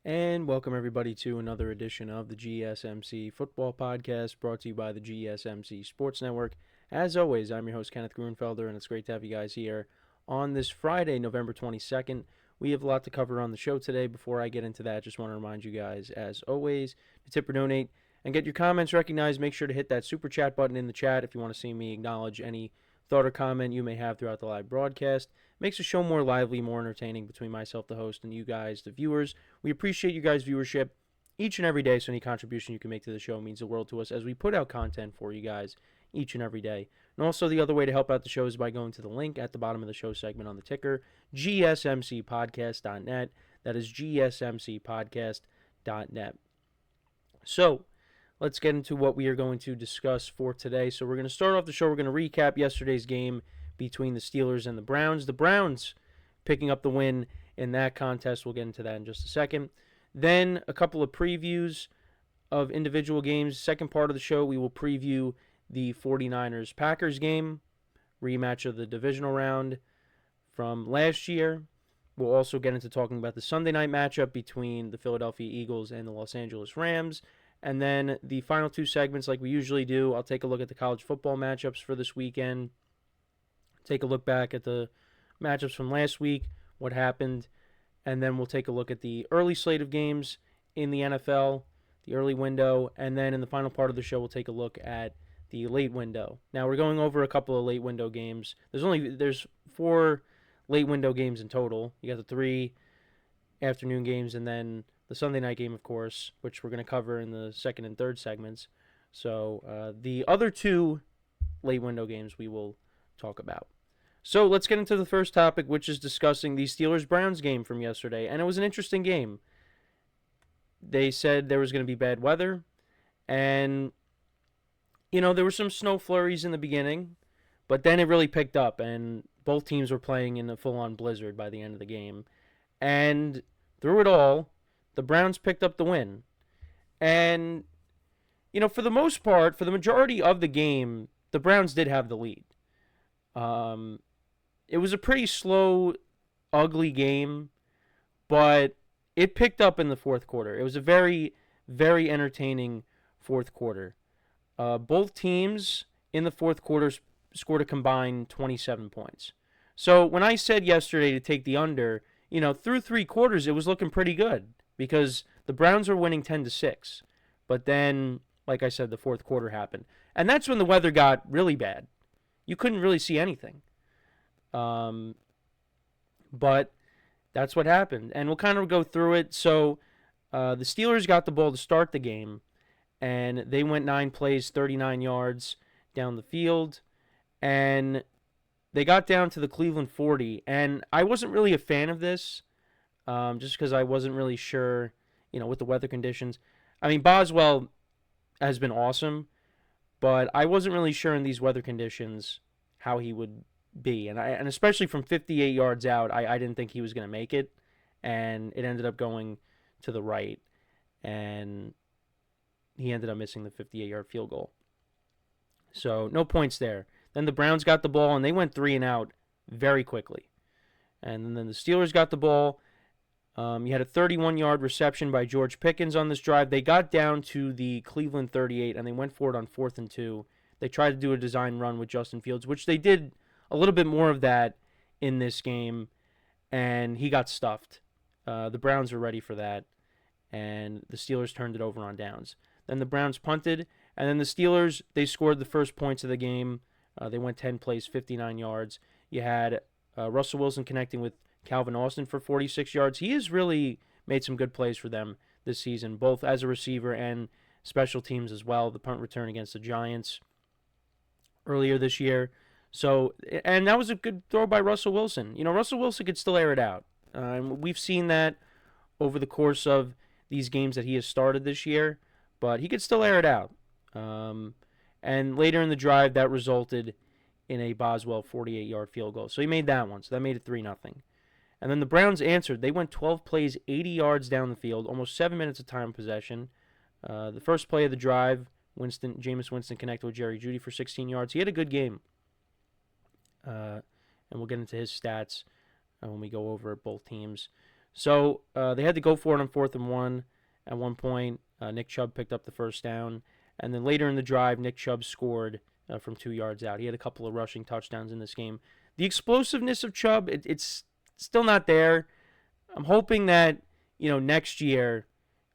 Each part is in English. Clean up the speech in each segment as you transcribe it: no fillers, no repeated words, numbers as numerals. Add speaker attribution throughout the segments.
Speaker 1: And welcome everybody to another edition of the GSMC Football Podcast brought to you by the GSMC Sports Network. As always, I'm your host Kenneth Grunfelder, and it's great to have you guys here on this Friday, November 22nd. We have a lot to cover on the show today. Before I get into that, just want to remind you guys, as always, to tip or donate and get your comments recognized. Make sure to hit that super chat button in the chat if you want to see me acknowledge any thought or comment you may have throughout the live broadcast. Makes the show more lively, more entertaining between myself, the host, and you guys, the viewers. We appreciate you guys' viewership each and every day, so any contribution you can make to the show means the world to us as we put out content for you guys each and every day. And also, the other way to help out the show is by going to the link at the bottom of the show segment on the ticker, GSMCPodcast.net. That is GSMCPodcast.net. So, let's get into what we are going to discuss for today. So, we're going to start off the show. We're going to recap yesterday's game between the Steelers and the Browns. The Browns picking up the win in that contest. We'll get into that in just a second. Then a couple of previews of individual games. Second part of the show, we will preview the 49ers-Packers game, rematch of the divisional round from last year. We'll also get into talking about the Sunday night matchup between the Philadelphia Eagles and the Los Angeles Rams. And then the final two segments, like we usually do, I'll take a look at the college football matchups for this weekend, take a look back at the matchups from last week, what happened, and then we'll take a look at the early slate of games in the NFL, the early window, and then in the final part of the show, we'll take a look at the late window. Now, we're going over a couple of late window games. There's 4 late window games in total. You got the 3 afternoon games and then the Sunday night game, of course, which we're going to cover in the second and third segments. So the other 2 late window games we will talk about. So let's get into the first topic, which is discussing the Steelers-Browns game from yesterday. And it was an interesting game. They said there was going to be bad weather. And, there were some snow flurries in the beginning. But then it really picked up. And both teams were playing in a full-on blizzard by the end of the game. And through it all, the Browns picked up the win. And, for the most part, for the majority of the game, the Browns did have the lead. It was a pretty slow, ugly game, but it picked up in the fourth quarter. It was a very, very entertaining fourth quarter. Both teams in the fourth quarter scored a combined 27 points. So when I said yesterday to take the under, through 3 quarters it was looking pretty good because the Browns were winning 10-6. But then, like I said, the fourth quarter happened. And that's when the weather got really bad. You couldn't really see anything. But that's what happened. And we'll kind of go through it. So the Steelers got the ball to start the game, and they went 9 plays, 39 yards down the field. And they got down to the Cleveland 40. And I wasn't really a fan of this, just because I wasn't really sure, with the weather conditions. I mean, Boswell has been awesome, but I wasn't really sure in these weather conditions how he would be. And especially from 58 yards out, I didn't think he was going to make it. And it ended up going to the right. And he ended up missing the 58-yard field goal. So no points there. Then the Browns got the ball, and they went 3 and out very quickly. And then the Steelers got the ball. You had a 31-yard reception by George Pickens on this drive. They got down to the Cleveland 38, and they went for it on 4th and 2. They tried to do a design run with Justin Fields, which they did a little bit more of that in this game, and he got stuffed. The Browns were ready for that, and the Steelers turned it over on downs. Then the Browns punted, and then the Steelers, they scored the first points of the game. They went 10 plays, 59 yards. You had Russell Wilson connecting with Calvin Austin for 46 yards. He has really made some good plays for them this season, both as a receiver and special teams as well. The punt return against the Giants earlier this year. So, and that was a good throw by Russell Wilson. Russell Wilson could still air it out. We've seen that over the course of these games that he has started this year, but he could still air it out. And later in the drive, that resulted in a Boswell 48-yard field goal. So he made that one. So that made it 3-0. And then the Browns answered. They went 12 plays, 80 yards down the field, almost 7 minutes of time possession. The first play of the drive, Jameis Winston connected with Jerry Jeudy for 16 yards. He had a good game. And we'll get into his stats when we go over both teams. So they had to go for it on 4th and 1 at one point. Nick Chubb picked up the first down. And then later in the drive, Nick Chubb scored from 2 yards out. He had a couple of rushing touchdowns in this game. The explosiveness of Chubb, it's still not there. I'm hoping that, next year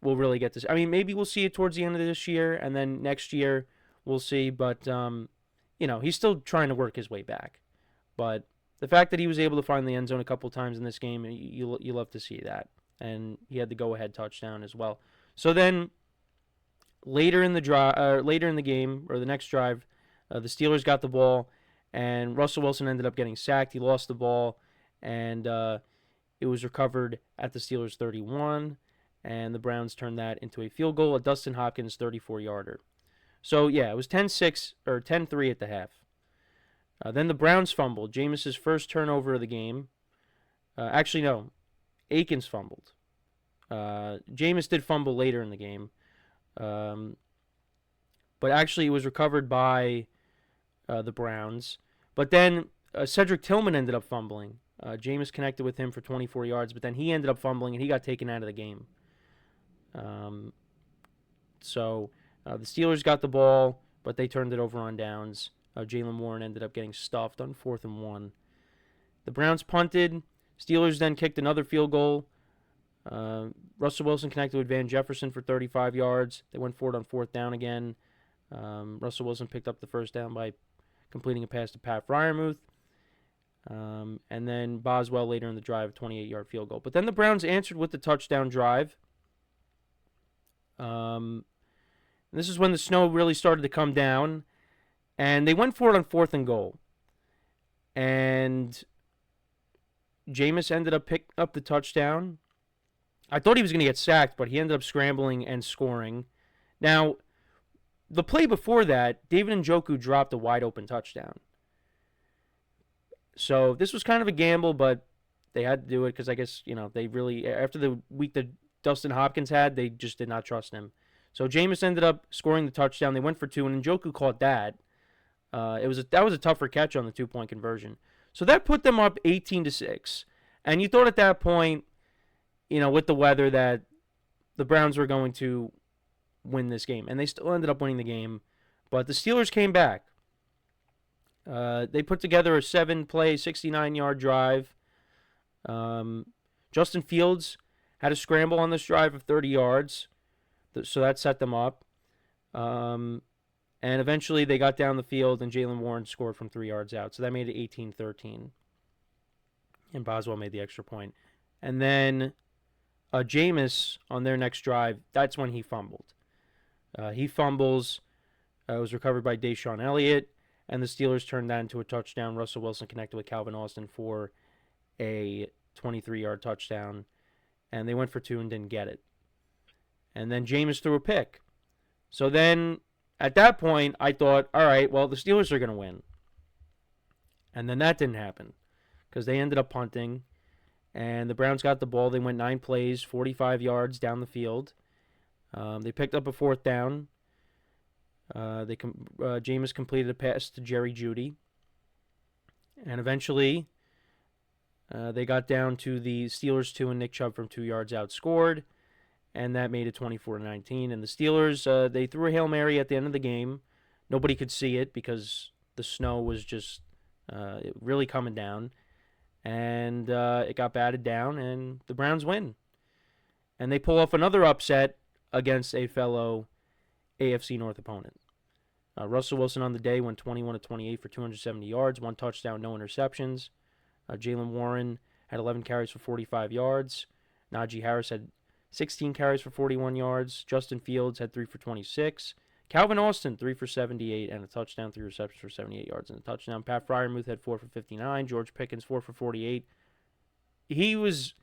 Speaker 1: we'll really get this. I mean, maybe we'll see it towards the end of this year, and then next year we'll see. But, he's still trying to work his way back. But the fact that he was able to find the end zone a couple times in this game, you love to see that. And he had the go-ahead touchdown as well. So then later in the game, or the next drive, the Steelers got the ball, and Russell Wilson ended up getting sacked. He lost the ball, and it was recovered at the Steelers' 31, and the Browns turned that into a field goal, a Dustin Hopkins 34-yarder. So, yeah, it was 10-6 or 10-3 at the half. Then the Browns fumbled. Jameis's first turnover of the game. Actually, no. Akins fumbled. Jameis did fumble later in the game. But actually, it was recovered by the Browns. But then Cedric Tillman ended up fumbling. Jameis connected with him for 24 yards, but then he ended up fumbling, and he got taken out of the game. So the Steelers got the ball, but they turned it over on downs. Jaylen Warren ended up getting stuffed on 4th and 1. The Browns punted. Steelers then kicked another field goal. Russell Wilson connected with Van Jefferson for 35 yards. They went for it on 4th down again. Russell Wilson picked up the first down by completing a pass to Pat Freiermuth. And then Boswell later in the drive, 28-yard field goal. But then the Browns answered with the touchdown drive. This is when the snow really started to come down. And they went for it on 4th and goal. And Jameis ended up picking up the touchdown. I thought he was going to get sacked, but he ended up scrambling and scoring. Now, the play before that, David Njoku dropped a wide-open touchdown. So this was kind of a gamble, but they had to do it because I guess, they really, after the week that Dustin Hopkins had, they just did not trust him. So Jameis ended up scoring the touchdown. They went for 2, and Njoku caught that. That was a tougher catch on the 2-point conversion. So that put them up 18-6. And you thought at that point, with the weather, that the Browns were going to win this game. And they still ended up winning the game. But the Steelers came back. They put together a 7-play, 69-yard drive. Justin Fields had a scramble on this drive of 30 yards. So that set them up. And eventually they got down the field, and Jaylen Warren scored from 3 yards out. So that made it 18-13. And Boswell made the extra point. And then Jameis, on their next drive, that's when he fumbled. He fumbles. It was recovered by Deshaun Elliott. And the Steelers turned that into a touchdown. Russell Wilson connected with Calvin Austin for a 23-yard touchdown. And they went for 2 and didn't get it. And then Jameis threw a pick. So then, at that point, I thought, all right, well, the Steelers are going to win. And then that didn't happen because they ended up punting. And the Browns got the ball. They went 9 plays, 45 yards down the field. They picked up a 4th down. Jameis completed a pass to Jerry Jeudy. And eventually, they got down to the Steelers 2, and Nick Chubb from 2 yards out scored. And that made it 24-19. And the Steelers, they threw a Hail Mary at the end of the game. Nobody could see it because the snow was just really coming down. And it got batted down, and the Browns win. And they pull off another upset against a fellow AFC North opponent. Russell Wilson on the day went 21-28 for 270 yards, 1 touchdown, no interceptions. Jaylen Warren had 11 carries for 45 yards. Najee Harris had 16 carries for 41 yards. Justin Fields had 3 for 26. Calvin Austin, 3 for 78 and a touchdown, 3 receptions for 78 yards and a touchdown. Pat Freiermuth had 4 for 59. George Pickens, 4 for 48. He was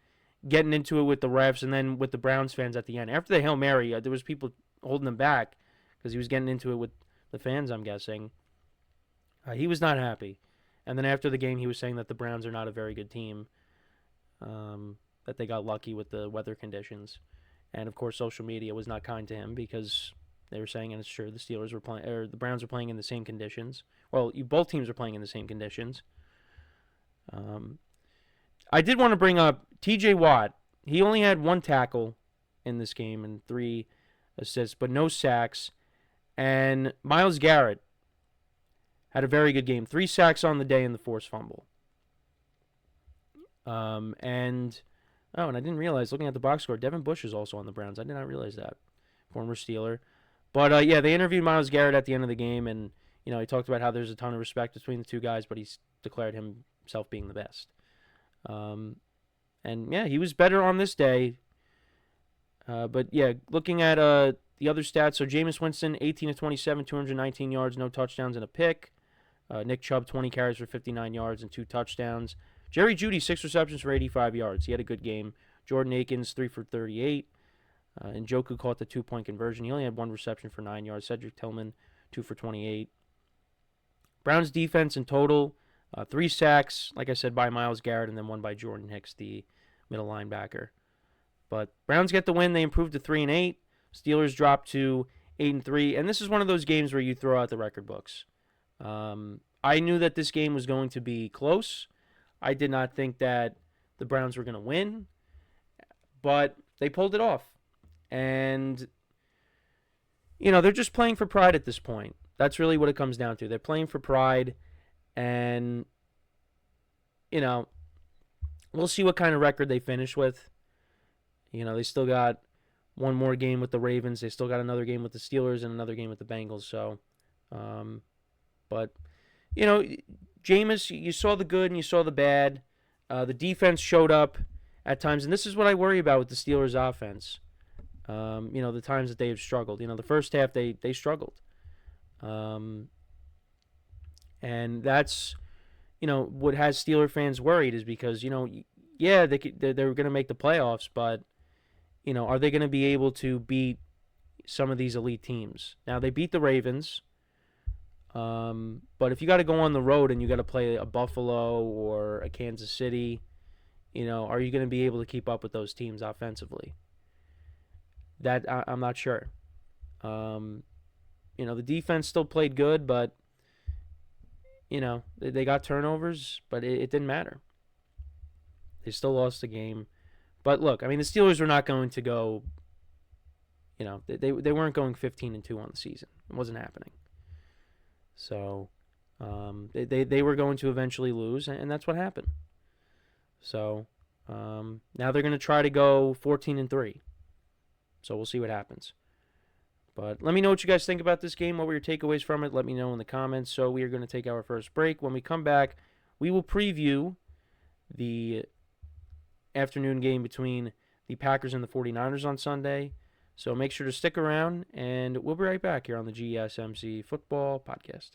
Speaker 1: getting into it with the refs and then with the Browns fans at the end. After the Hail Mary, there was people holding him back because he was getting into it with the fans, I'm guessing. He was not happy. And then after the game, he was saying that the Browns are not a very good team, that they got lucky with the weather conditions. And, of course, social media was not kind to him because they were saying, and it's true, the Steelers were playing, or the Browns were playing in the same conditions. Well, both teams are playing in the same conditions. I did want to bring up T.J.Watt. he only had 1 tackle in this game and 3 assists, but no sacks. And Myles Garrett had a very good game. 3 sacks on the day and the forced fumble. And I didn't realize, looking at the box score, Devin Bush is also on the Browns. I did not realize that. Former Steeler. But, yeah, they interviewed Myles Garrett at the end of the game, and, he talked about how there's a ton of respect between the two guys, but he's declared himself being the best. And, yeah, he was better on this day. But, yeah, looking at the other stats, so Jameis Winston, 18 of 27, 219 yards, no touchdowns and a pick. Nick Chubb, 20 carries for 59 yards and 2 touchdowns. Jerry Jeudy, 6 receptions for 85 yards. He had a good game. Jordan Akins, 3 for 38. And Njoku caught the 2-point conversion. He only had 1 reception for 9 yards. Cedric Tillman, 2 for 28. Browns defense in total, 3 sacks, like I said, by Myles Garrett, and then 1 by Jordan Hicks, the middle linebacker. But Browns get the win. They improved to 3-8. Steelers dropped to 8-3. And this is one of those games where you throw out the record books. I knew that this game was going to be close. I did not think that the Browns were going to win, but they pulled it off. And, they're just playing for pride at this point. That's really what it comes down to. They're playing for pride, and, we'll see what kind of record they finish with. They still got one more game with the Ravens. They still got another game with the Steelers and another game with the Bengals. So, but, Jameis, you saw the good and you saw the bad. The defense showed up at times, and this is what I worry about with the Steelers' offense. The times that they have struggled. The first half they struggled. And that's, what has Steeler fans worried is because, yeah, they're going to make the playoffs, but, are they going to be able to beat some of these elite teams? Now, they beat the Ravens. But if you got to go on the road and you got to play a Buffalo or a Kansas City, are you going to be able to keep up with those teams offensively? That I'm not sure. The defense still played good, but they got turnovers, but it didn't matter. They still lost the game. But look, the Steelers were not going to go. They weren't going 15-2 on the season. It wasn't happening. So, they were going to eventually lose, and that's what happened. So, now they're going to try to go 14-3. So we'll see what happens. But let me know what you guys think about this game. What were your takeaways from it? Let me know in the comments. So we are going to take our first break. When we come back, we will preview the afternoon game between the Packers and the 49ers on Sunday. So make sure to stick around, and we'll be right back here on the GSMC Football Podcast.